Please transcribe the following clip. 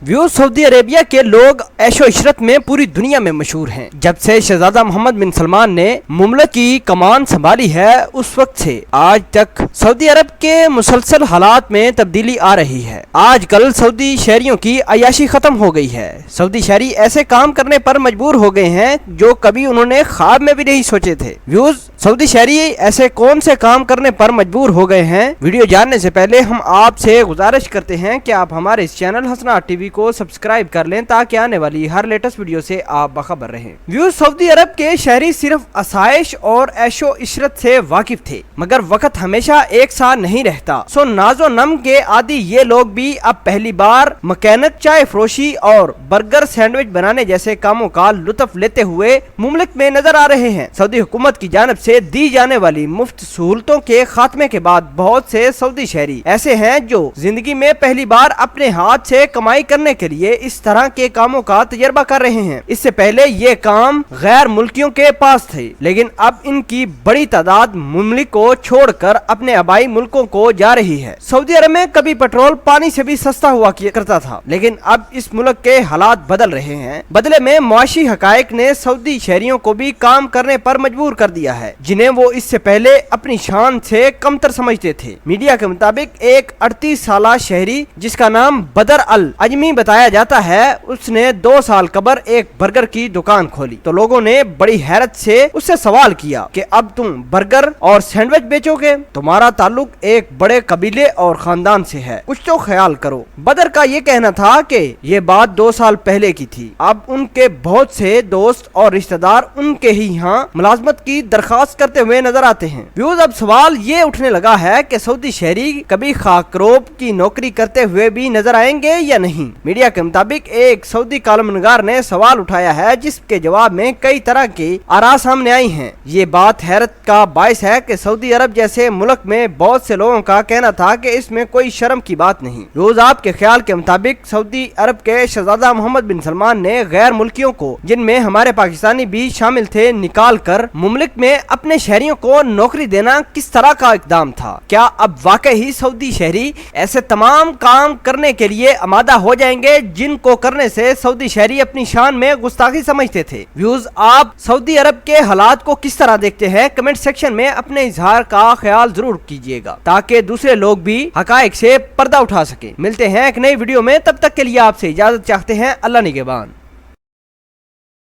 Views Saudi Arabia के लोग ऐशो इशरत में पूरी दुनिया में मशहूर हैं। जब से शहजादा मोहम्मद बिन सलमान ने मुमलक की कमान संभाली है उस वक्त से आज तक सऊदी अरब के मुसलसल हालात में तब्दीली आ रही है। आजकल सऊदी शहरियों की अयाशी खत्म हो गई है। सऊदी शहरी ऐसे काम करने पर मजबूर हो गए हैं जो कभी उन्होंने ख्वाब में भी नहीं सोचे थे। व्यूज सऊदी शहरी ऐसे कौन से काम करने पर मजबूर हो गए हैं? वीडियो जानने से पहले हम आपसे गुजारिश करते हैं कि आप हमारे इस चैनल हसनात टीवी को सब्सक्राइब कर लें ताकि आने वाली हर लेटेस्ट वीडियो से आप बाखबर रहें। व्यूज सऊदी अरब के शहरी सिर्फ आसाइश और ऐशो इशरत से वाकिफ थे, मगर वक्त हमेशा एक सा नहीं रहता। सो नाजो नम के आदि ये लोग भी अब पहली बार मकैनिक, चाय फरोशी और बर्गर सैंडविच बनाने जैसे कामों का लुत्फ लेते हुए मुमलिक में नजर आ रहे हैं। सऊदी हुकूमत की जानिब से दी जाने वाली मुफ्त सहूलतों के खात्मे के बाद बहुत से सऊदी शहरी ऐसे हैं जो जिंदगी में पहली बार अपने हाथ से कमाई करने के लिए इस तरह के कामों का तजर्बा कर रहे हैं। इससे पहले ये काम गैर मुल्कियों के पास थे, लेकिन अब इनकी बड़ी तादाद मुमलिक को छोड़कर अपने आबाई मुल्कों को जा रही है। सऊदी अरब में कभी पेट्रोल पानी से भी सस्ता हुआ करता था, लेकिन अब इस मुल्क के हालात बदल रहे हैं। बदले में मुआशी हकायक ने सऊदी शहरियों को भी काम करने पर मजबूर कर दिया है, जिन्हें वो इससे पहले अपनी शान से कमतर समझते थे। मीडिया के मुताबिक एक 38 साल शहरी जिसका नाम बदर अल अजमी बताया जाता है, उसने 2 साल कबल एक बर्गर की दुकान खोली तो लोगों ने बड़ी हैरत से उससे सवाल किया कि अब तुम बर्गर और सैंडविच बेचोगे? तुम्हारा ताल्लुक एक बड़े कबीले और खानदान से है, कुछ तो ख्याल करो। बदर का ये कहना था कि ये बात 2 साल पहले की थी। अब उनके बहुत से दोस्त और रिश्तेदार उनके ही यहाँ मुलाजमत की दरखास्त करते हुए नजर आते हैं। व्यूज अब सवाल ये उठने लगा है कि सऊदी शहरी कभी खाकरोब की नौकरी करते हुए भी नजर आएंगे या नहीं। मीडिया के मुताबिक एक सऊदी कॉलमनगार ने सवाल उठाया है जिसके जवाब में कई तरह की आरा सामने आई हैं। ये बात हैरत का बायस है कि सऊदी अरब जैसे मुल्क में बहुत से लोगों का कहना था कि इसमें कोई शर्म की बात नहीं। रोज आपके ख्याल के मुताबिक सऊदी अरब के शहजादा मोहम्मद बिन सलमान ने गैर मुल्कियों को, जिनमें हमारे पाकिस्तानी भी शामिल थे, निकाल कर मुमलिक में अपने शहरियों को नौकरी देना किस तरह का इकदाम था? क्या अब वाकई ही सऊदी शहरी ऐसे तमाम काम करने के लिए आमादा हो जाएंगे जिनको करने से सऊदी शहरी अपनी शान में गुस्ताखी समझते थे? व्यूज आप सऊदी अरब के हालात को किस तरह देखते हैं? कमेंट सेक्शन में अपने इजहार का ख्याल जरूर कीजिएगा ताकि दूसरे लोग भी हकायक से पर्दा उठा सके। मिलते हैं एक नई वीडियो में, तब तक के लिए आपसे इजाजत चाहते हैं। अल्लाह निगहबान।